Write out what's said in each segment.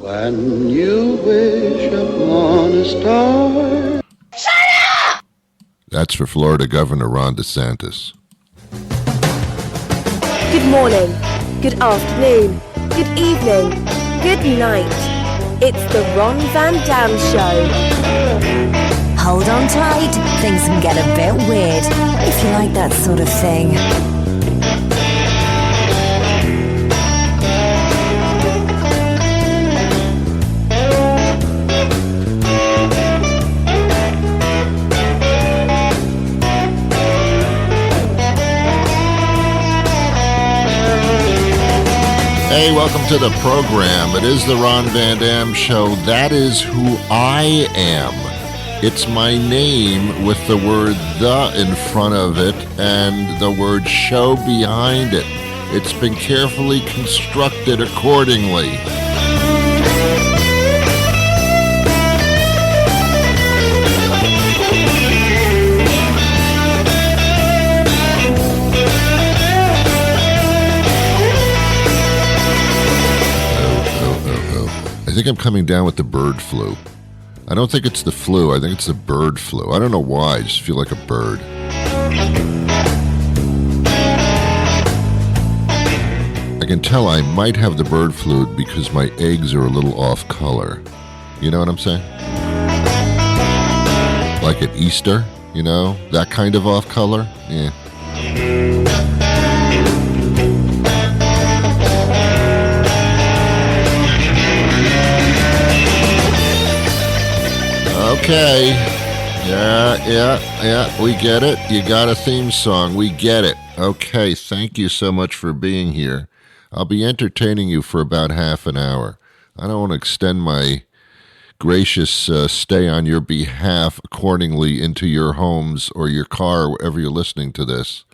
When you wish upon a star. That's for Florida Governor Ron DeSantis. Good morning, good afternoon, good evening, good night. It's the Ron Van Dam Show. Hold on tight, things can get a bit weird, if you like that sort of thing. Hey, welcome to the program. It is the Ron Van Dam Show. That is who I am. It's my name with the word "the" in front of it and the word "show" behind it. It's been carefully constructed accordingly. I think I'm coming down with the bird flu. I don't think it's the flu. I think it's the bird flu. I don't know why. I just feel like a bird. I can tell I might have the bird flu because my eggs are a little off color. You know what I'm saying? Like at Easter, you know? That kind of off color? Yeah. Okay. Yeah, we get it. You got a theme song. We get it. Okay, thank you so much for being here. I'll be entertaining you for about half an hour. I don't want to extend my gracious stay on your behalf accordingly into your homes or your car, wherever you're listening to this.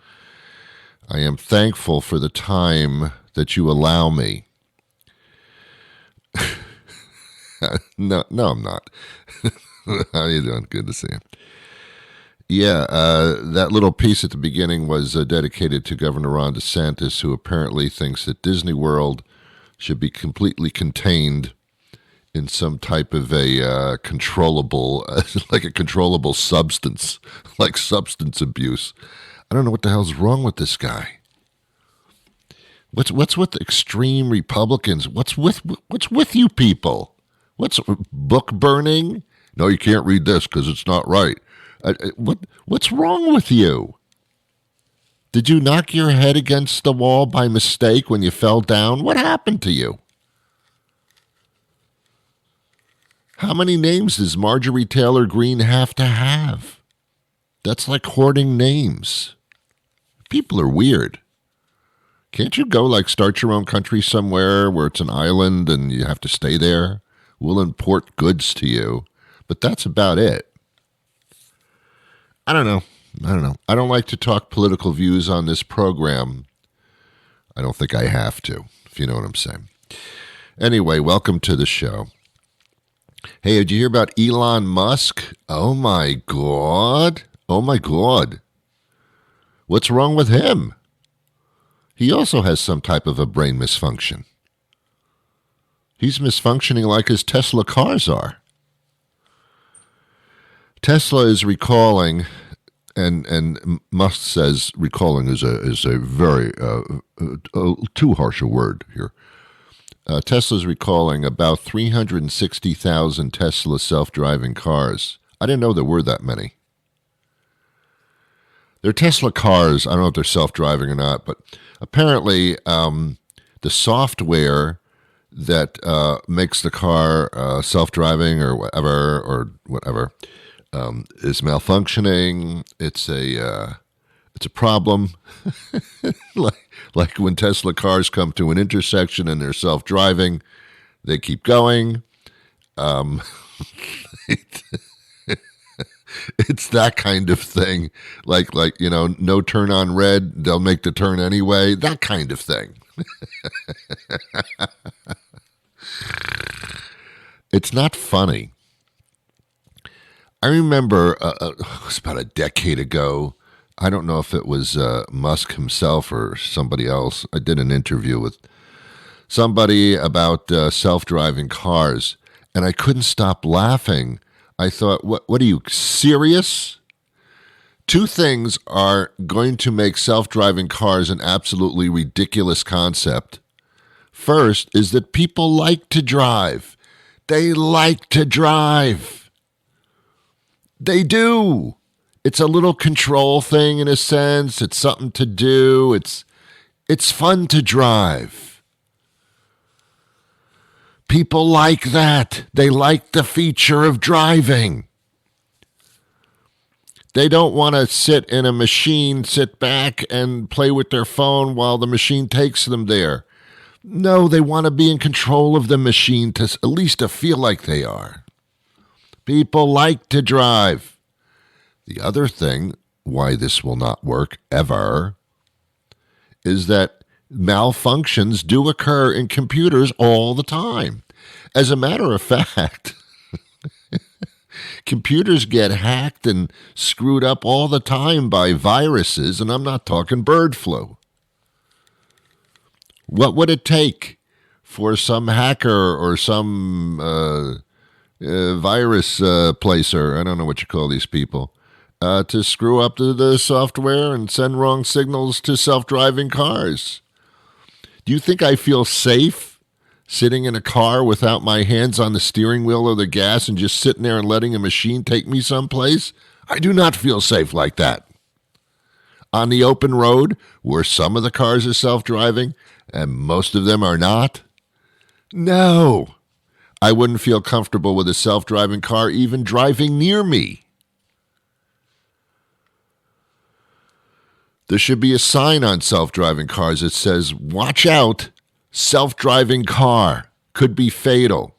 I am thankful for the time that you allow me. No, I'm not. How you doing? Good to see you. Yeah, that little piece at the beginning was dedicated to Governor Ron DeSantis, who apparently thinks that Disney World should be completely contained in some type of a controllable, like a controllable substance, like substance abuse. I don't know what the hell's wrong with this guy. What's with extreme Republicans? What's with you people? What's book burning? No, you can't read this because it's not right. What's wrong with you? Did you knock your head against the wall by mistake when you fell down? What happened to you? How many names does Marjorie Taylor Greene have to have? That's like hoarding names. People are weird. Can't you go start your own country somewhere where it's an island and you have to stay there? We'll import goods to you. But that's about it. I don't know. I don't like to talk political views on this program. I don't think I have to, if you know what I'm saying. Anyway, welcome to the show. Hey, did you hear about Elon Musk? Oh my God. What's wrong with him? He also has some type of a brain misfunction. He's misfunctioning like his Tesla cars are. Tesla is recalling, and Musk says recalling is a very too harsh a word here. Tesla's recalling about 360,000 Tesla self-driving cars. I didn't know there were that many. They're Tesla cars. I don't know if they're self-driving or not, but apparently the software that makes the car self-driving or whatever is malfunctioning. It's a problem. like when Tesla cars come to an intersection and they're self-driving, they keep going. It's that kind of thing. Like no turn on red, they'll make the turn anyway. That kind of thing. It's not funny. I remember it was about a decade ago. I don't know if it was Musk himself or somebody else. I did an interview with somebody about self-driving cars, and I couldn't stop laughing. I thought, what are you, serious? Two things are going to make self-driving cars an absolutely ridiculous concept. First is that people like to drive. They like to drive. They do. It's a little control thing in a sense. It's something to do. It's fun to drive. People like that. They like the feature of driving. They don't want to sit in a machine, sit back and play with their phone while the machine takes them there. No, they want to be in control of the machine to at least to feel like they are. People like to drive. The other thing why this will not work ever is that malfunctions do occur in computers all the time. As a matter of fact, computers get hacked and screwed up all the time by viruses, and I'm not talking bird flu. What would it take for some hacker or some virus placer, I don't know what you call these people, to screw up the software and send wrong signals to self-driving cars? Do you think I feel safe sitting in a car without my hands on the steering wheel or the gas and just sitting there and letting a machine take me someplace? I do not feel safe like that. On the open road, where some of the cars are self-driving and most of them are not, no, I wouldn't feel comfortable with a self-driving car even driving near me. There should be a sign on self-driving cars that says, "Watch out, self-driving car, could be fatal."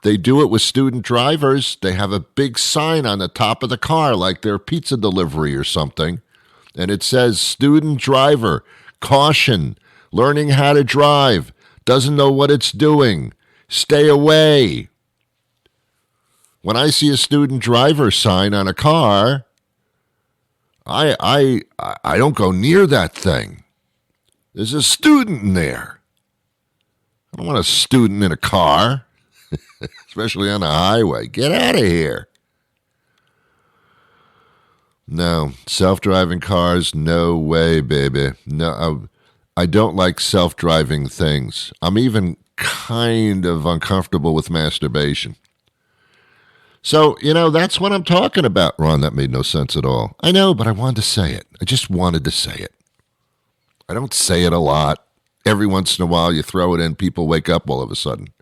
They do it with student drivers. They have a big sign on the top of the car like their pizza delivery or something. And it says, "Student driver, caution, learning how to drive, doesn't know what it's doing, stay away." When I see a student driver sign on a car, I don't go near that thing. There's a student in there. I don't want a student in a car, especially on the highway. Get out of here. No, self-driving cars, no way, baby. No, I don't like self-driving things. I'm even kind of uncomfortable with masturbation. So, that's what I'm talking about. Ron, that made no sense at all. I know, but I wanted to say it. I just wanted to say it. I don't say it a lot. Every once in a while, you throw it in, people wake up all of a sudden.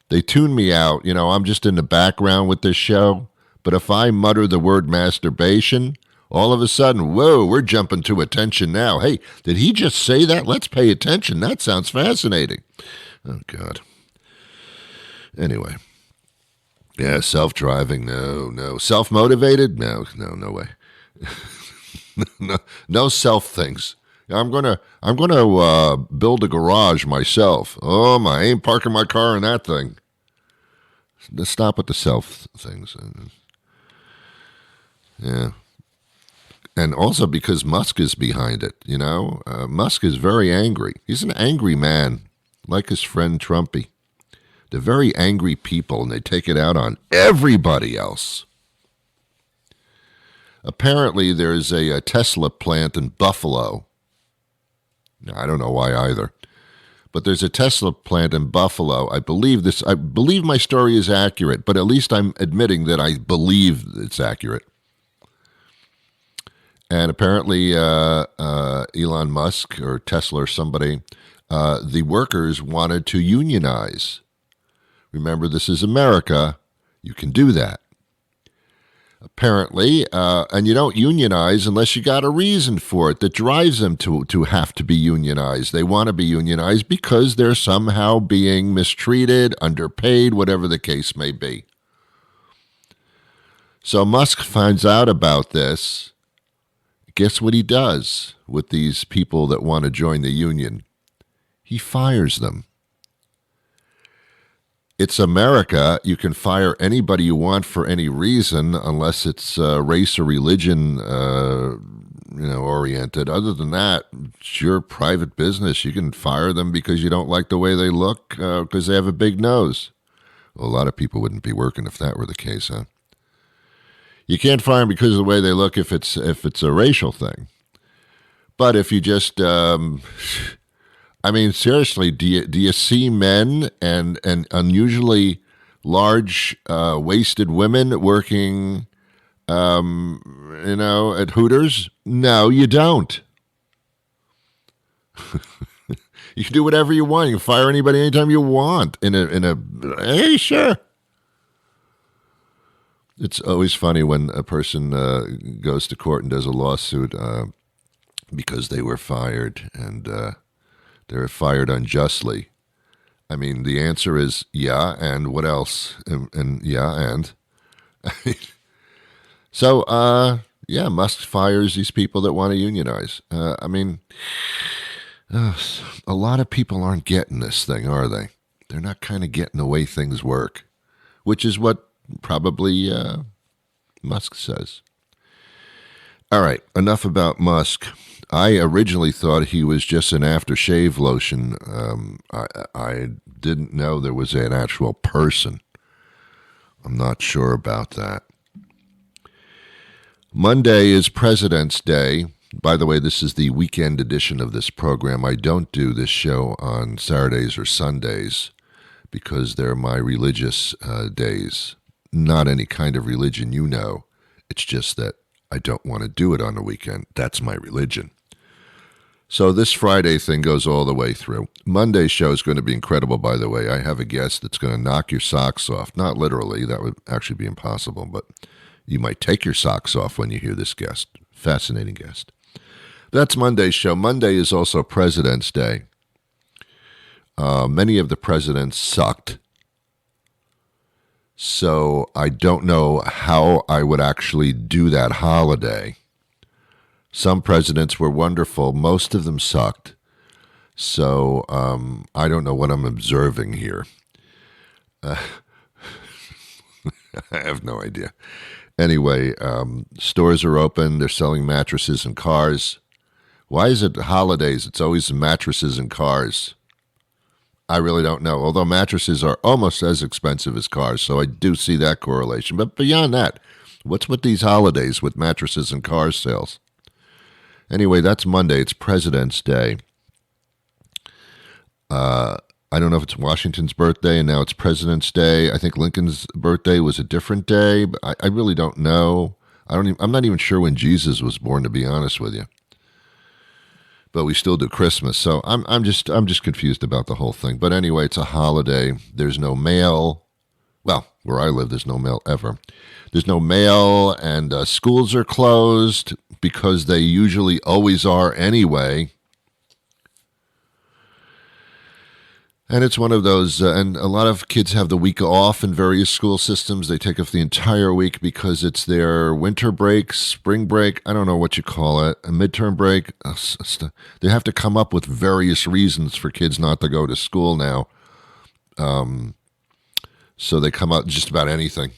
They tune me out. I'm just in the background with this show. But if I mutter the word masturbation, all of a sudden, whoa, we're jumping to attention now. Hey, did he just say that? Let's pay attention. That sounds fascinating. Oh, God. Anyway. Yeah, self-driving, no. Self-motivated? No way. no self things. I'm gonna build a garage myself. Oh, I ain't parking my car in that thing. Let's stop with the self things. Yeah. And also because Musk is behind it, Musk is very angry. He's an angry man, like his friend Trumpy. They're very angry people, and they take it out on everybody else. Apparently, there's a Tesla plant in Buffalo. I don't know why either. But there's a Tesla plant in Buffalo. I believe my story is accurate, but at least I'm admitting that I believe it's accurate. And apparently, Elon Musk or Tesla or somebody, the workers wanted to unionize. Remember, this is America. You can do that. Apparently, and you don't unionize unless you got a reason for it that drives them to have to be unionized. They want to be unionized because they're somehow being mistreated, underpaid, whatever the case may be. So Musk finds out about this. Guess what he does with these people that want to join the union? He fires them. It's America. You can fire anybody you want for any reason, unless it's race or religion oriented. Other than that, it's your private business. You can fire them because you don't like the way they look, because they have a big nose. Well, a lot of people wouldn't be working if that were the case, huh? You can't fire them because of the way they look if it's a racial thing. But if you just, seriously, do you see men and unusually large waisted women working, at Hooters? No, you don't. You can do whatever you want. You can fire anybody anytime you want. Hey, sure. It's always funny when a person goes to court and does a lawsuit because they were fired and they were fired unjustly. I mean, the answer is yeah, and what else? And yeah, and so Musk fires these people that want to unionize. A lot of people aren't getting this thing, are they? They're not kind of getting the way things work, which is what probably Musk says. All right, enough about Musk. I originally thought he was just an aftershave lotion. I didn't know there was an actual person. I'm not sure about that. Monday is President's Day. By the way, this is the weekend edition of this program. I don't do this show on Saturdays or Sundays because they're my religious days. Not any kind of religion, It's just that I don't want to do it on the weekend. That's my religion. So this Friday thing goes all the way through. Monday's show is going to be incredible, by the way. I have a guest that's going to knock your socks off. Not literally. That would actually be impossible, but you might take your socks off when you hear this guest. Fascinating guest. That's Monday's show. Monday is also President's Day. Many of the presidents sucked. So I don't know how I would actually do that holiday. Some presidents were wonderful. Most of them sucked. So I don't know what I'm observing here. I have no idea. Anyway, stores are open. They're selling mattresses and cars. Why is it holidays? It's always mattresses and cars. I really don't know. Although mattresses are almost as expensive as cars, so I do see that correlation. But beyond that, what's with these holidays with mattresses and car sales? Anyway, that's Monday. It's President's Day. I don't know if it's Washington's birthday, and now it's President's Day. I think Lincoln's birthday was a different day, but I really don't know. I'm not even sure when Jesus was born, to be honest with you. But we still do Christmas, so I'm just confused about the whole thing. But anyway, it's a holiday. There's no mail. Well, where I live, there's no mail ever. There's no mail, and schools are closed because they usually always are anyway. And it's one of those, and a lot of kids have the week off in various school systems. They take off the entire week because it's their winter break, spring break, I don't know what you call it, a midterm break. They have to come up with various reasons for kids not to go to school now. So they come out just about anything.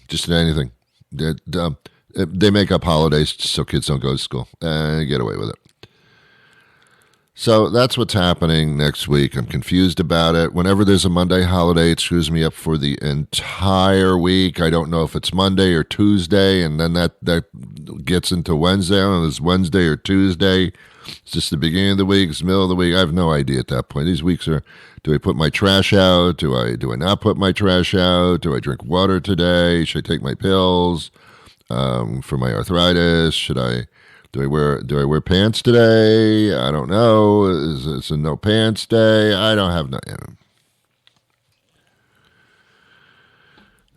They make up holidays so kids don't go to school and get away with it. So that's what's happening next week. I'm confused about it. Whenever there's a Monday holiday, it screws me up for the entire week. I don't know if it's Monday or Tuesday, and then that gets into Wednesday. I don't know if it's Wednesday or Tuesday. It's just the beginning of the week, it's the middle of the week. I have no idea at that point. These weeks are, do I put my trash out? Do I not put my trash out? Do I drink water today? Should I take my pills for my arthritis? Do I wear pants today? I don't know. Is it a no pants day? I don't have no.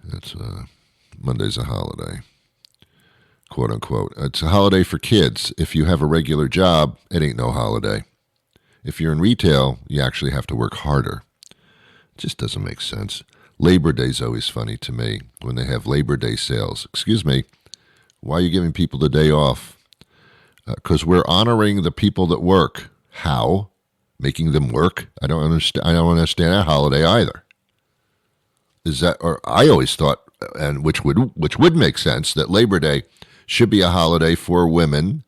That's Monday's a holiday, quote unquote. It's a holiday for kids. If you have a regular job, it ain't no holiday. If you're in retail, you actually have to work harder. It just doesn't make sense. Labor Day's always funny to me when they have Labor Day sales. Excuse me, why are you giving people the day off? Because we're honoring the people that work. How? Making them work? I don't understand that holiday either. Is that? Or I always thought, and which would make sense, that Labor Day should be a holiday for women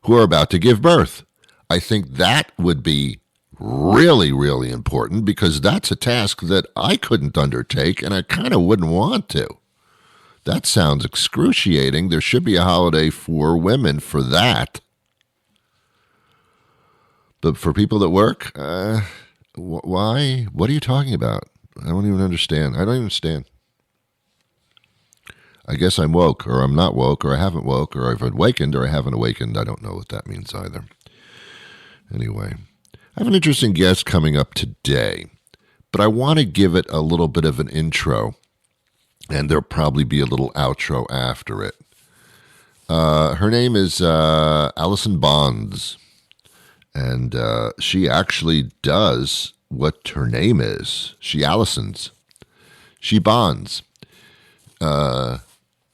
who are about to give birth. I think that would be really, really important because that's a task that I couldn't undertake and I kind of wouldn't want to. That sounds excruciating. There should be a holiday for women for that. But for people that work, why? What are you talking about? I don't even understand. I don't even understand. I guess I'm woke, or I'm not woke, or I haven't woke, or I've awakened, or I haven't awakened. I don't know what that means either. Anyway, I have an interesting guest coming up today, but I want to give it a little bit of an intro, and there'll probably be a little outro after it. Her name is Alison Bonds, and she actually does what her name is. She Alisons. She bonds.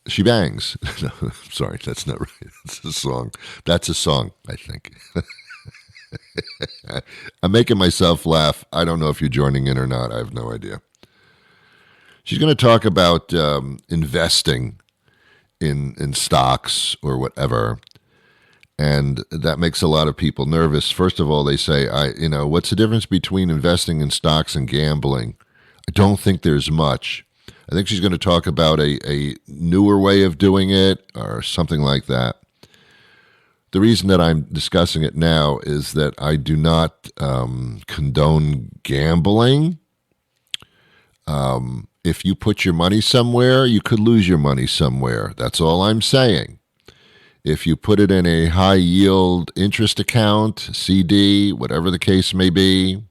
She bangs. No, sorry, that's not right. It's a song. That's a song, I think. I'm making myself laugh. I don't know if you're joining in or not. I have no idea. She's going to talk about investing in stocks or whatever. And that makes a lot of people nervous. First of all, they say, what's the difference between investing in stocks and gambling? I don't think there's much. I think she's going to talk about a newer way of doing it or something like that. The reason that I'm discussing it now is that I do not condone gambling. If you put your money somewhere, you could lose your money somewhere. That's all I'm saying. If you put it in a high-yield interest account, CD, whatever the case may be,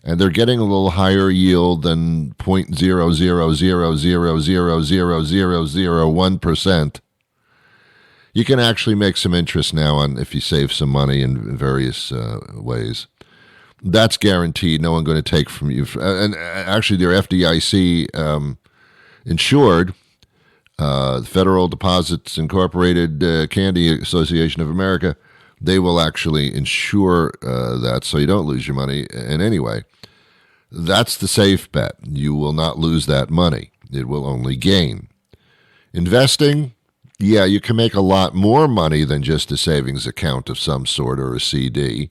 and they're getting a little higher yield than 0.000000001%, you can actually make some interest now on if you save some money in various ways. That's guaranteed. No one's going to take from you. And actually, they're FDIC insured. The Federal Deposits Incorporated Candy Association of America, they will actually insure that so you don't lose your money in any way. That's the safe bet. You will not lose that money. It will only gain. Investing, yeah, you can make a lot more money than just a savings account of some sort or a CD,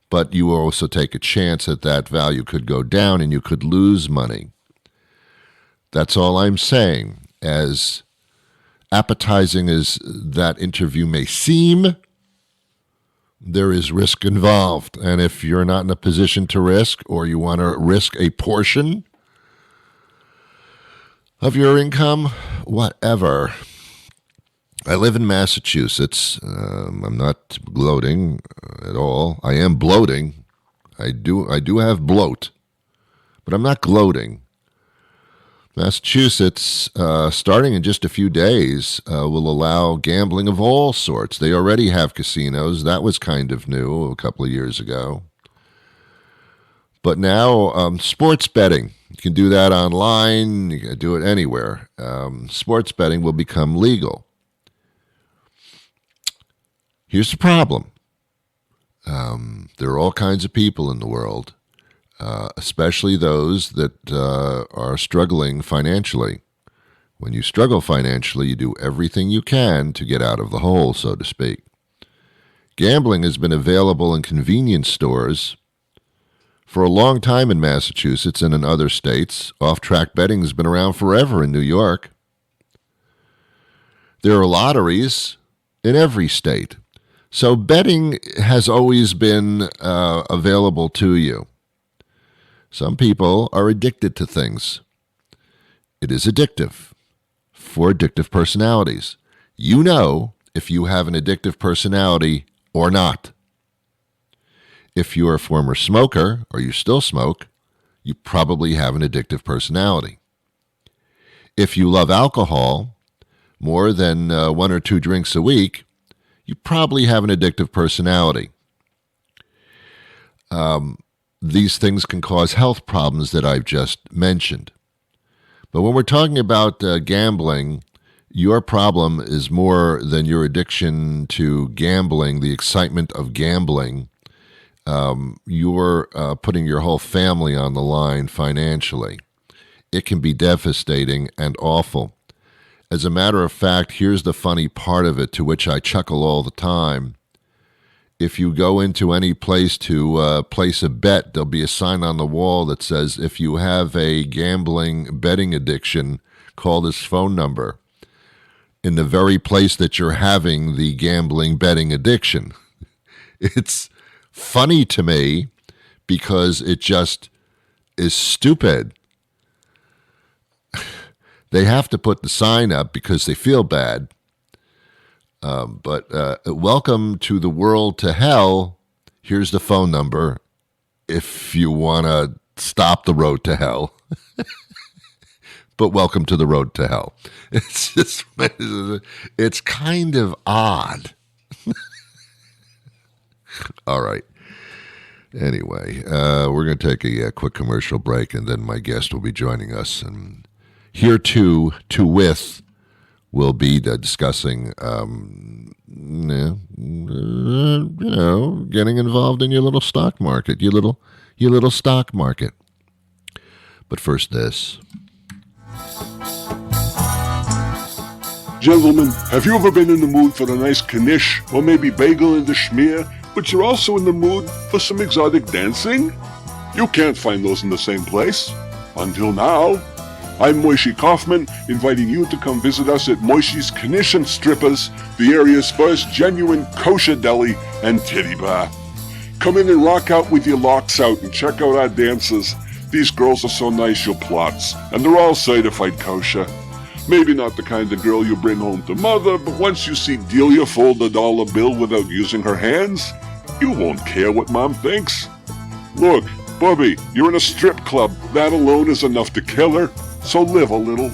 but you will also take a chance that that value could go down and you could lose money. That's all I'm saying. As appetizing as that interview may seem, there is risk involved. And if you're not in a position to risk, or you want to risk a portion of your income, whatever. I live in Massachusetts. I'm not gloating at all. I am bloating. I do have bloat, but I'm not gloating. Massachusetts, starting in just a few days, will allow gambling of all sorts. They already have casinos. That was kind of new a couple of years ago. But now, sports betting. You can do that online. You can do it anywhere. Sports betting will become legal. Here's the problem. There are all kinds of people in the world, especially those that are struggling financially. When you struggle financially, you do everything you can to get out of the hole, so to speak. Gambling has been available in convenience stores for a long time in Massachusetts and in other states. Off-track betting has been around forever in New York. There are lotteries in every state. So betting has always been available to you. Some people are addicted to things. It is addictive for addictive personalities. You know if you have an addictive personality or not. If you're a former smoker or you still smoke, you probably have an addictive personality. If you love alcohol more than 1 or 2 drinks a week, you probably have an addictive personality. These things can cause health problems that I've just mentioned. But when we're talking about gambling, your problem is more than your addiction to gambling, the excitement of gambling. You're putting your whole family on the line financially. It can be devastating and awful. As a matter of fact, here's the funny part of it, to which I chuckle all the time. if you go into any place to place a bet, there'll be a sign on the wall that says, if you have a gambling betting addiction, call this phone number, in the very place that you're having the gambling betting addiction. It's funny to me because it just is stupid. They have to put the sign up because they feel bad. But welcome to the world to hell. Here's the phone number if you want to stop the road to hell. But welcome to the road to hell. It's just, it's kind of odd. All right. Anyway, we're going to take a quick commercial break, and then my guest will be joining us. And here to with, we'll be discussing, getting involved in your little stock market, your little stock market. But first, this. Gentlemen, have you ever been in the mood for a nice knish or maybe bagel and a schmear, but you're also in the mood for some exotic dancing? You can't find those in the same place. Until now. I'm Moishi Kaufman, inviting you to come visit us at Moishi's Knish and Strippers, the area's first genuine kosher deli and titty bar. Come in and rock out with your locks out and check out our dancers. These girls are so nice you'll plots, and they're all certified kosher. Maybe not the kind of girl you bring home to mother, but once you see Delia fold a dollar bill without using her hands, you won't care what mom thinks. Look, Bubby, you're in a strip club. That alone is enough to kill her, so live a little.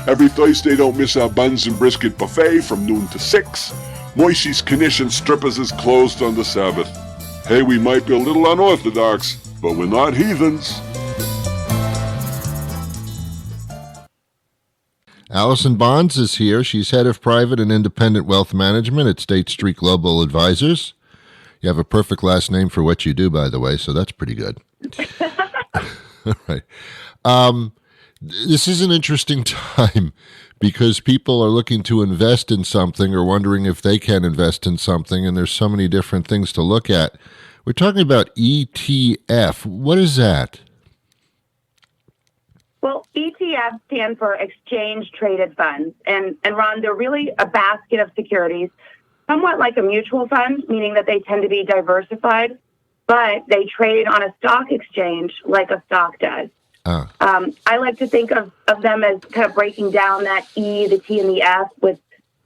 Every Thursday, don't miss our buns and brisket buffet from noon to 6. Moishi's Knish and Strippers is closed on the Sabbath. Hey, we might be a little unorthodox, but we're not heathens. Alison Bonds is here. She's head of private and independent wealth management at State Street Global Advisors. You have a perfect last name for what you do, by the way, so that's pretty good. All right. This is an interesting time because people are looking to invest in something or wondering if they can invest in something, and there's so many different things to look at. We're talking about ETF. What is that? Well, ETF stand for Exchange Traded Funds. And Ron, they're really a basket of securities, somewhat like a mutual fund, meaning that they tend to be diversified, but they trade on a stock exchange like a stock does. I like to think of them as kind of breaking down that E, the T, and the F, with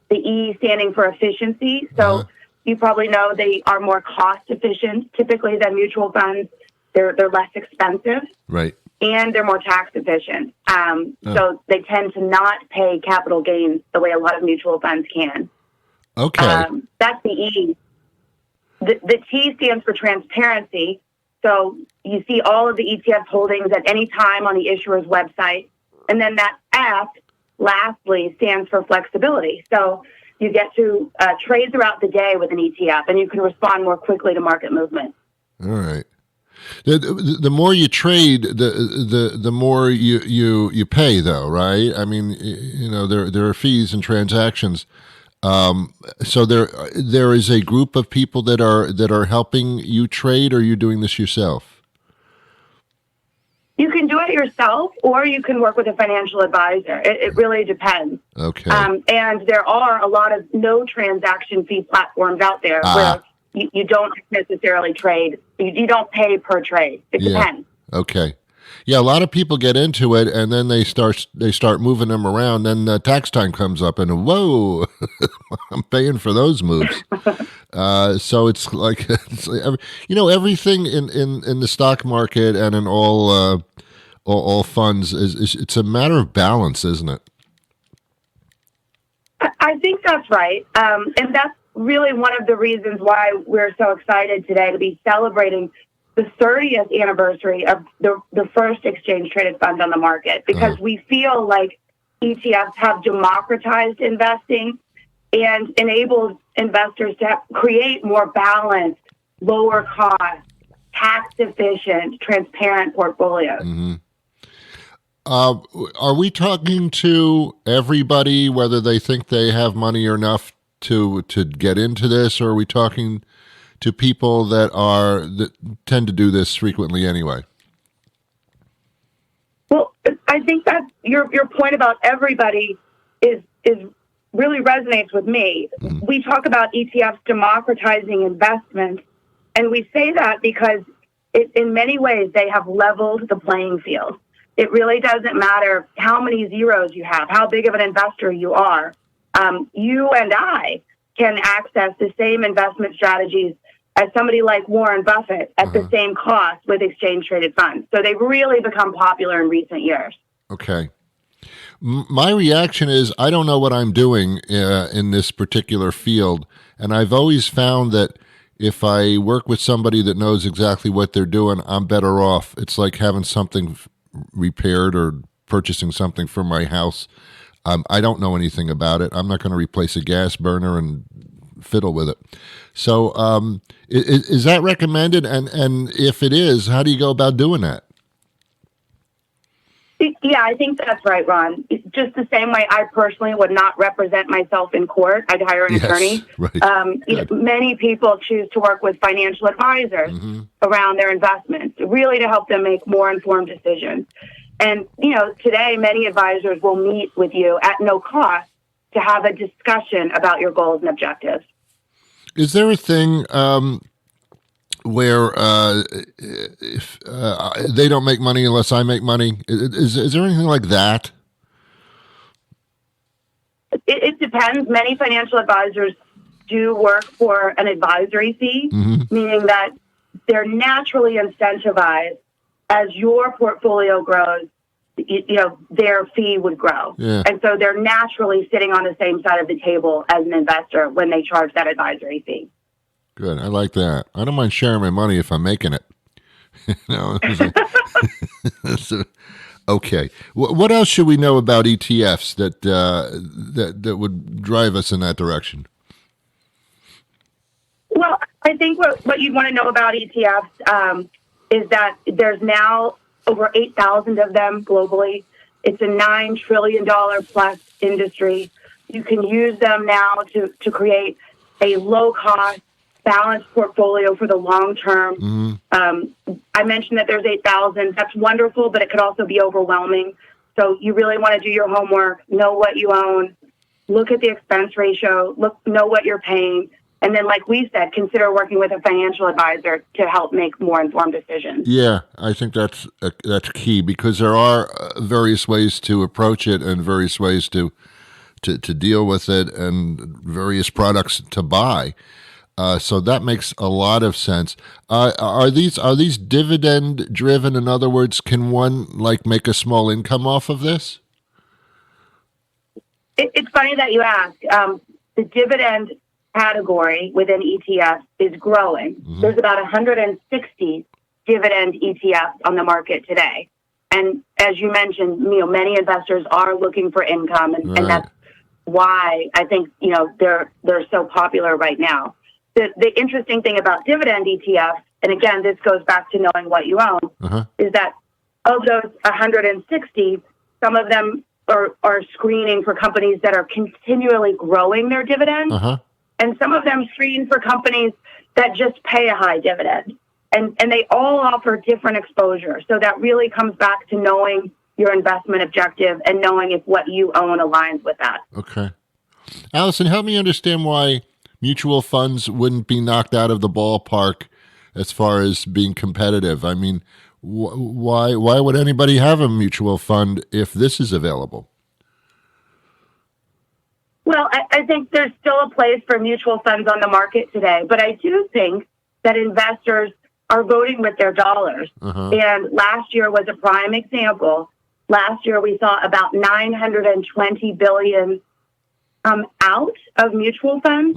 the E standing for efficiency. So you probably know they are more cost efficient typically than mutual funds. They're less expensive. Right. And they're more tax efficient. So they tend to not pay capital gains the way a lot of mutual funds can. Okay. That's the E. The T stands for transparency. So you see all of the ETF holdings at any time on the issuer's website. And then that F, lastly, stands for flexibility. So you get to trade throughout the day with an ETF, and you can respond more quickly to market movement. All right. The more you trade, the more you pay, though, right? I mean, there are fees and transactions. So there is a group of people that are helping you trade, or are you doing this yourself? You can do it yourself, or you can work with a financial advisor. It really depends. Okay. And there are a lot of no transaction fee platforms out there where you don't necessarily trade. You don't pay per trade. It depends. Okay. Yeah, a lot of people get into it, and then they start moving them around. Then tax time comes up, and whoa, I'm paying for those moves. So it's like everything in the stock market and in all funds is it's a matter of balance, isn't it? I think that's right, and that's really one of the reasons why we're so excited today to be celebrating the 30th anniversary of the first exchange-traded fund on the market, because we feel like ETFs have democratized investing and enabled investors to create more balanced, lower-cost, tax-efficient, transparent portfolios. Mm-hmm. Are we talking to everybody, whether they think they have money or enough to get into this, or are we talking to people that tend to do this frequently anyway? Well, I think that your point about everybody is really resonates with me. Mm-hmm. We talk about ETFs democratizing investment, and we say that because in many ways they have leveled the playing field. It really doesn't matter how many zeros you have, how big of an investor you are. You and I can access the same investment strategies as somebody like Warren Buffett at the same cost with exchange-traded funds. So they've really become popular in recent years. Okay. My reaction is I don't know what I'm doing in this particular field, and I've always found that if I work with somebody that knows exactly what they're doing, I'm better off. It's like having something repaired or purchasing something for my house. I don't know anything about it. I'm not going to replace a gas burner and fiddle with it. So is that recommended? And if it is, how do you go about doing that? Yeah, I think that's right, Ron. It's just the same way I personally would not represent myself in court. I'd hire an attorney. Right. Many people choose to work with financial advisors around their investments, really to help them make more informed decisions. And, today many advisors will meet with you at no cost to have a discussion about your goals and objectives. Is there a thing where if they don't make money unless I make money? Is there anything like that? It depends. Many financial advisors do work for an advisory fee, meaning that they're naturally incentivized as your portfolio grows. Their fee would grow. Yeah. And so they're naturally sitting on the same side of the table as an investor when they charge that advisory fee. Good. I like that. I don't mind sharing my money if I'm making it. Okay. What else should we know about ETFs that would drive us in that direction? Well, I think what you'd want to know about ETFs is that there's now over 8,000 of them globally. It's a $9 trillion plus industry. You can use them now to create a low-cost, balanced portfolio for the long term. I mentioned that there's 8,000. That's wonderful, but it could also be overwhelming. So you really want to do your homework, know what you own, look at the expense ratio, know what you're paying, and then, like we said, consider working with a financial advisor to help make more informed decisions. Yeah, I think that's key because there are various ways to approach it and various ways to deal with it and various products to buy. So that makes a lot of sense. Are these dividend driven? In other words, can one make a small income off of this? It's funny that you ask. The dividend category within ETFs is growing. There's about 160 dividend ETFs on the market today. And as you mentioned, many investors are looking for income, and that's why I think, they're so popular right now. The interesting thing about dividend ETFs, and again, this goes back to knowing what you own, is that of those 160, some of them are screening for companies that are continually growing their dividend. And some of them screen for companies that just pay a high dividend. And they all offer different exposure. So that really comes back to knowing your investment objective and knowing if what you own aligns with that. Okay. Alison, help me understand why mutual funds wouldn't be knocked out of the ballpark as far as being competitive. I mean, why would anybody have a mutual fund if this is available? Well, I think there's still a place for mutual funds on the market today, but I do think that investors are voting with their dollars. And last year was a prime example. Last year we saw about $920 billion come out of mutual funds.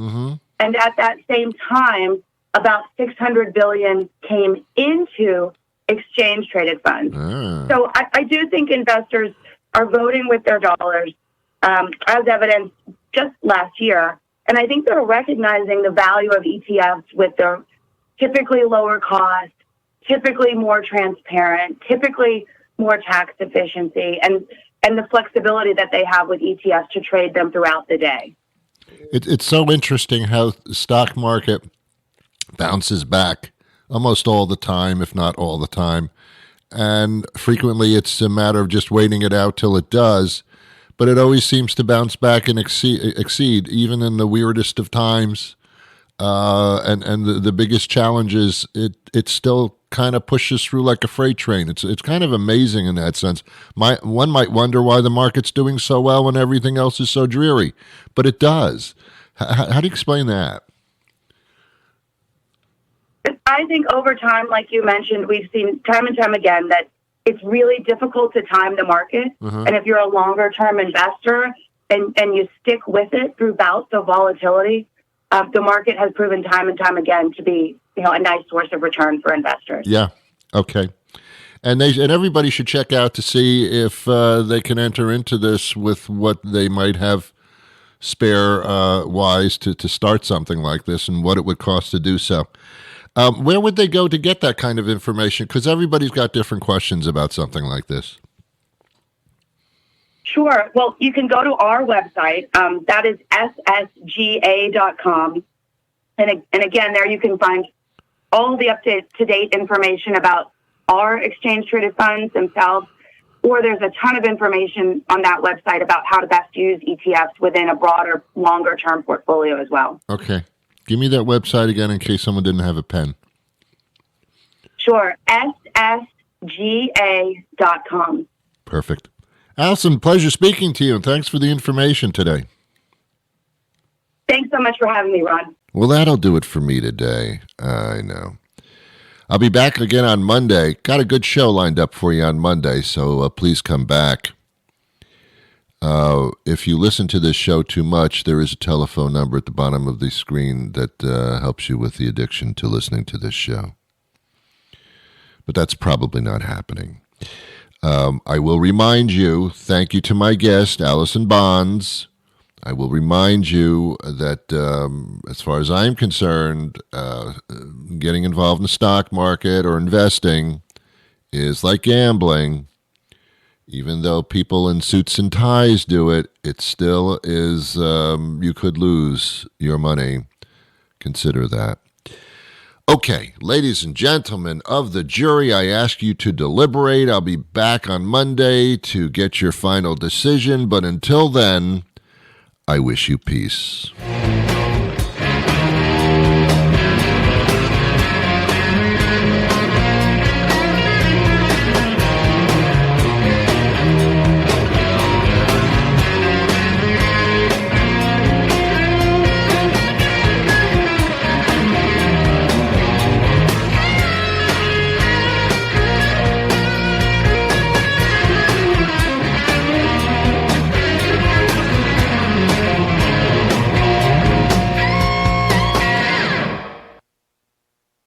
And at that same time, about $600 billion came into exchange-traded funds. So I do think investors are voting with their dollars, as evidenced just last year. And I think they're recognizing the value of ETFs with their typically lower cost, typically more transparent, typically more tax efficiency, and the flexibility that they have with ETFs to trade them throughout the day. It's so interesting how the stock market bounces back almost all the time, if not all the time. And frequently it's a matter of just waiting it out till it does. But it always seems to bounce back and exceed even in the weirdest of times. And the biggest challenge is it still kind of pushes through like a freight train. It's kind of amazing in that sense. One might wonder why the market's doing so well when everything else is so dreary, but it does. How do you explain that? I think over time, like you mentioned, we've seen time and time again that it's really difficult to time the market. And if you're a longer term investor and you stick with it through bouts of volatility, the market has proven time and time again to be, a nice source of return for investors. Yeah. Okay. And everybody should check out to see if they can enter into this with what they might have spare wise to start something like this and what it would cost to do so. Where would they go to get that kind of information? Because everybody's got different questions about something like this. Sure. Well, you can go to our website. That is ssga.com. And again, there you can find all the up-to-date information about our exchange-traded funds themselves, or there's a ton of information on that website about how to best use ETFs within a broader, longer-term portfolio as well. Okay. Give me that website again in case someone didn't have a pen. Sure. ssga.com. Perfect. Alison, pleasure speaking to you, and thanks for the information today. Thanks so much for having me, Ron. Well, that'll do it for me today. I know. I'll be back again on Monday. Got a good show lined up for you on Monday, so please come back. If you listen to this show too much, there is a telephone number at the bottom of the screen that helps you with the addiction to listening to this show. But that's probably not happening. I will remind you, thank you to my guest, Alison Bonds. I will remind you that as far as I'm concerned, getting involved in the stock market or investing is like gambling. Even though people in suits and ties do it, it still is, you could lose your money. Consider that. Okay, ladies and gentlemen of the jury, I ask you to deliberate. I'll be back on Monday to get your final decision, but until then, I wish you peace.